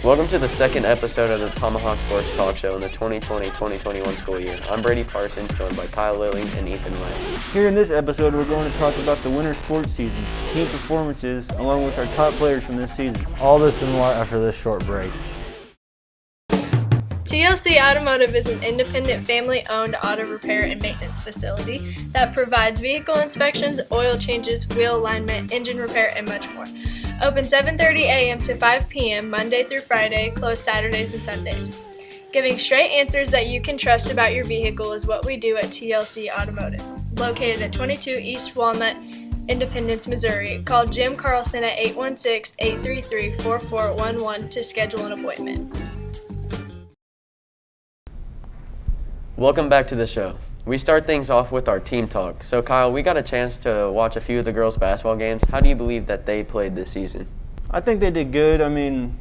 Welcome to the second episode of the Tomahawk Sports Talk Show in the 2020-2021 school year. I'm Brady Parsons, joined by Kyle Lilling and Ethan Lang. Here in this episode, we're going to talk about the winter sports season, team performances, along with our top players from this season. All this and more after this short break. TLC Automotive is an independent family-owned auto repair and maintenance facility that provides vehicle inspections, oil changes, wheel alignment, engine repair, and much more. Open 7:30 a.m. to 5 p.m. Monday through Friday, closed Saturdays and Sundays. Giving straight answers that you can trust about your vehicle is what we do at TLC Automotive. Located at 22 East Walnut, Independence, Missouri. Call Jim Carlson at 816-833-4411 to schedule an appointment. Welcome back to the show. We start things off with our team talk. So Kyle, we got a chance to watch a few of the girls' basketball games. How do you believe that they played this season? I think they did good. I mean,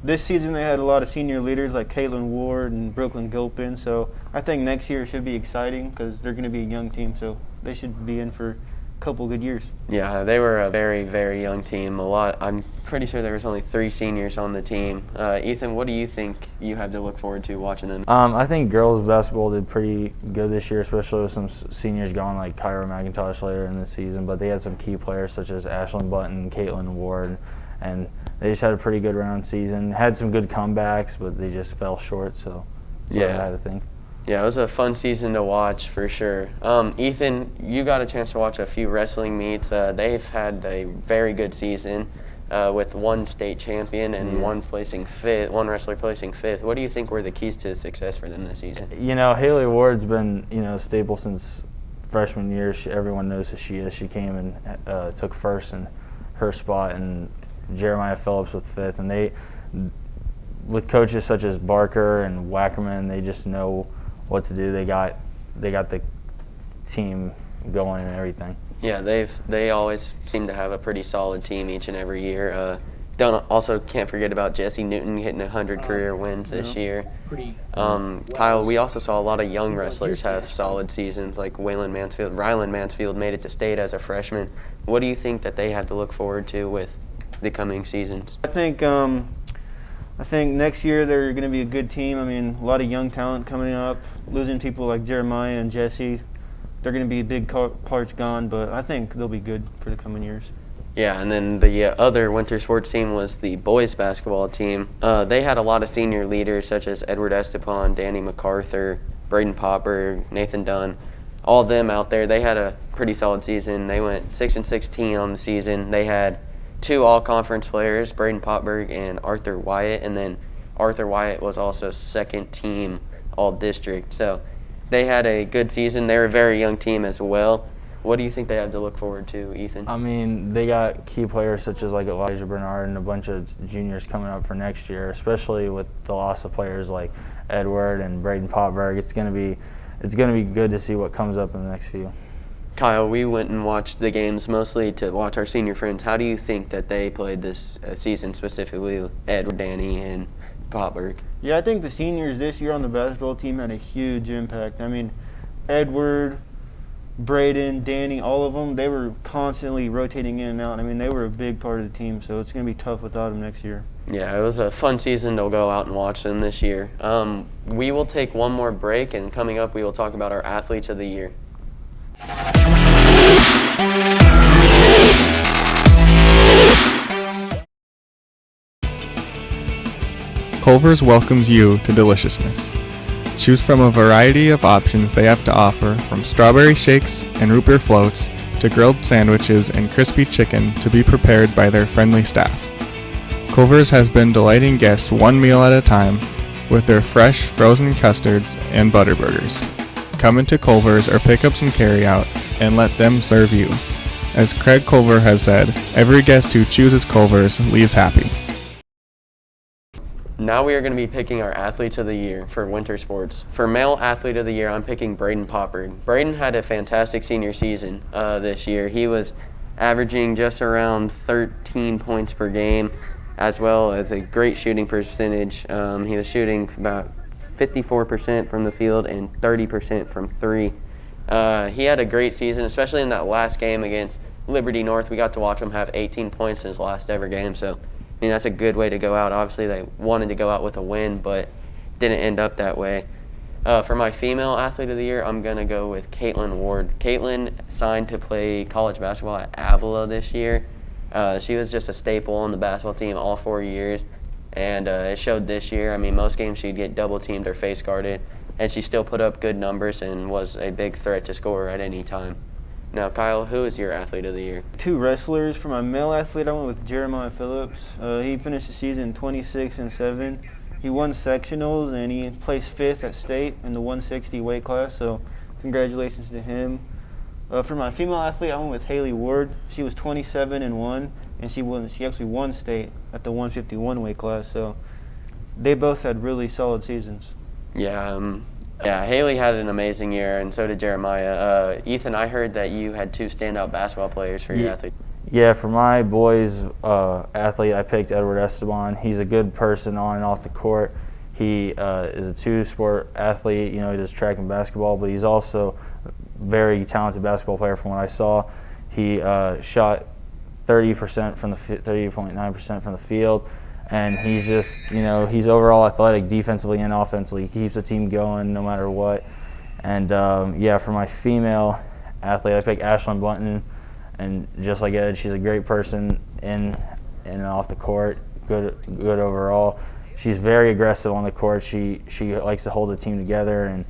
this season they had a lot of senior leaders like Caitlin Ward and Brooklyn Gilpin. So I think next year should be exciting because they're going to be a young team. So they should be in for a couple good years. Yeah, they were a very, very young team. I'm pretty sure there was only 3 seniors on the team. Ethan, what do you think you have to look forward to watching them? I think girls basketball did pretty good this year, especially with some seniors gone like Kyra McIntosh later in the season. But they had some key players such as Ashlyn Button, Caitlin Ward, and they just had a pretty good round season. Had some good comebacks, but they just fell short. So that's what I had to think. Yeah, it was a fun season to watch for sure. Ethan, you got a chance to watch a few wrestling meets. They've had a very good season with one state champion and one wrestler placing fifth. What do you think were the keys to success for them this season? You know, Haley Ward's been, stable since freshman year. Everyone knows who she is. She came and took first in her spot, and Jeremiah Phillips with fifth. And they, with coaches such as Barker and Wackerman, they just know what to do. They got the team going and everything. Yeah, they always seem to have a pretty solid team each and every year. Also can't forget about Jesse Newton hitting 100 career wins this year. Kyle, we also saw a lot of young wrestlers have solid seasons, like Rylan Mansfield made it to state as a freshman. What do you think that they have to look forward to with the coming seasons? I think next year they're going to be a good team. I mean, a lot of young talent coming up. Losing people like Jeremiah and Jesse, they're going to be big parts gone, but I think they'll be good for the coming years. Yeah, and then the other winter sports team was the boys basketball team. They had a lot of senior leaders such as Edward Estepon, Danny MacArthur, Braden Popper, Nathan Dunn, all of them out there. They had a pretty solid season. They went 6-16 on the season. They had 2 all-conference players, Braden Popberg and Arthur Wyatt, and then Arthur Wyatt was also second team all-district. So they had a good season. They're a very young team as well. What do you think they have to look forward to, Ethan? I mean, they got key players such as like Elijah Bernard and a bunch of juniors coming up for next year, especially with the loss of players like Edward and Braden Popberg. It's gonna be good to see what comes up in the next few. Kyle, we went and watched the games mostly to watch our senior friends. How do you think that they played this season, specifically Edward, Danny, and Popberg? Yeah, I think the seniors this year on the basketball team had a huge impact. I mean, Edward, Braden, Danny, all of them, they were constantly rotating in and out. I mean, they were a big part of the team, so it's going to be tough without them next year. Yeah, it was a fun season to go out and watch them this year. We will take one more break, and coming up we will talk about our Athletes of the Year. Culver's welcomes you to deliciousness. Choose from a variety of options they have to offer, from strawberry shakes and root beer floats to grilled sandwiches and crispy chicken to be prepared by their friendly staff. Culver's has been delighting guests one meal at a time with their fresh frozen custards and butter burgers. Come into Culver's or pick up some carryout and let them serve you. As Craig Culver has said, every guest who chooses Culver's leaves happy. Now we are going to be picking our athletes of the year for winter sports. For male athlete of the year, I'm picking Braden Popper. Braden had a fantastic senior season this year. He was averaging just around 13 points per game, as well as a great shooting percentage. He was shooting about 54% from the field and 30% from three. He had a great season, especially in that last game against Liberty North. We got to watch him have 18 points in his last ever game, so I mean, that's a good way to go out. Obviously, they wanted to go out with a win, but didn't end up that way. For my female athlete of the year, I'm going to go with Caitlin Ward. Caitlin signed to play college basketball at Avila this year. She was just a staple on the basketball team all 4 years, and it showed this year. I mean, most games she'd get double-teamed or face-guarded, and she still put up good numbers and was a big threat to score at any time. Now, Kyle, who is your athlete of the year? 2 wrestlers. For my male athlete, I went with Jeremiah Phillips. He finished the season 26-7. He won sectionals, and he placed 5th at state in the 160 weight class, so congratulations to him. For my female athlete, I went with Haley Ward. She was 27-1, and she actually won state at the 151 weight class, so they both had really solid seasons. Yeah, Haley had an amazing year, and so did Jeremiah. Ethan, I heard that you had 2 standout basketball players for your athlete. Yeah, for my boys athlete, I picked Edward Esteban. He's a good person on and off the court. He is a 2-sport athlete. You know, he does track and basketball, but he's also a very talented basketball player from what I saw. He shot 30% from the 30.9% from the field. And he's just, you know, he's overall athletic defensively and offensively. He keeps the team going no matter what. And, yeah, for my female athlete, I picked Ashlyn Bunton. And just like Ed, she's a great person in and off the court, good overall. She's very aggressive on the court. She likes to hold the team together. And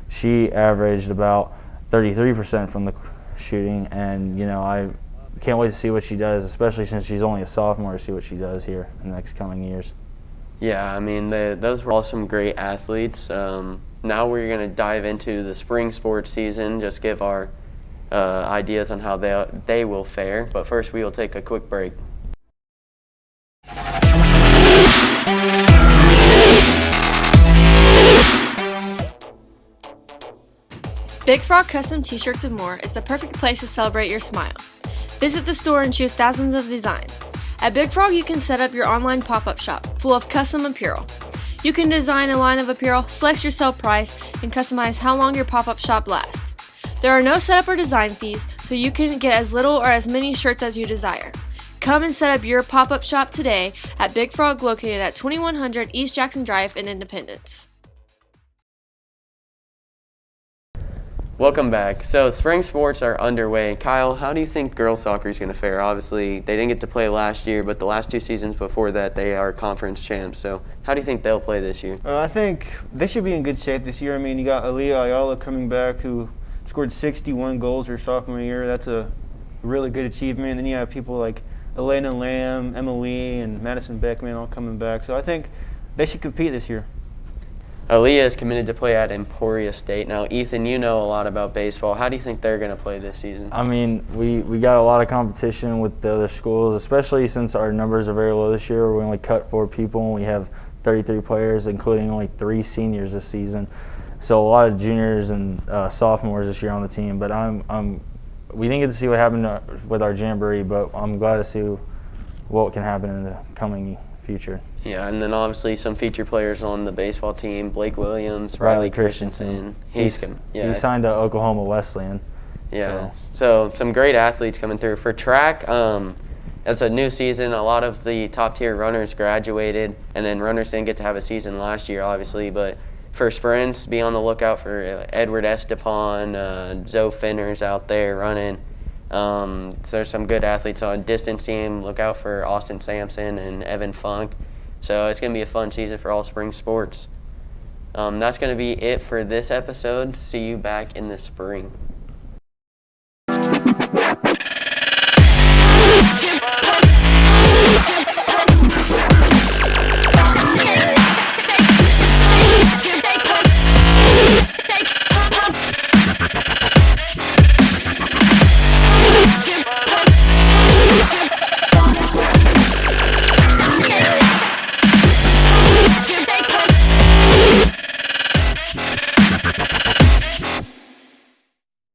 she averaged about 33% from the shooting. And, you know, I can't wait to see what she does, especially since she's only a sophomore, to see what she does here in the next coming years. Yeah, I mean, those were all some great athletes. Now we're going to dive into the spring sports season, just give our ideas on how they will fare. But first, we will take a quick break. Big Frog Custom T-shirts and more is the perfect place to celebrate your smile. Visit the store and choose thousands of designs. At Big Frog, you can set up your online pop-up shop full of custom apparel. You can design a line of apparel, select your sale price, and customize how long your pop-up shop lasts. There are no setup or design fees, so you can get as little or as many shirts as you desire. Come and set up your pop-up shop today at Big Frog, located at 2100 East Jackson Drive in Independence. Welcome back. So spring sports are underway. Kyle, how do you think girls soccer is going to fare? Obviously, they didn't get to play last year, but the last 2 seasons before that, they are conference champs. So how do you think they'll play this year? I think they should be in good shape this year. I mean, you got Aaliyah Ayala coming back, who scored 61 goals her sophomore year. That's a really good achievement. And then you have people like Elena Lamb, Emma Lee, and Madison Beckman all coming back. So I think they should compete this year. Aaliyah is committed to play at Emporia State. Now, Ethan, you know a lot about baseball. How do you think they're going to play this season? I mean, we got a lot of competition with the other schools, especially since our numbers are very low this year. We only cut 4 people, and we have 33 players, including only 3 seniors this season. So a lot of juniors and sophomores this year on the team. But we didn't get to see what happened with our jamboree, but I'm glad to see what can happen in the coming future. Yeah, and then obviously some featured players on the baseball team: Blake Williams, Riley Christensen. He signed to Oklahoma Wesleyan. Yeah, so some great athletes coming through. For track, it's a new season. A lot of the top-tier runners graduated, and then runners didn't get to have a season last year, obviously. But for sprints, be on the lookout for Edward Estepan, Zoe Finner's out there running. So there's some good athletes on distance team. Look out for Austin Sampson and Evan Funk. So it's going to be a fun season for all spring sports. That's going to be it for this episode. See you back in the spring.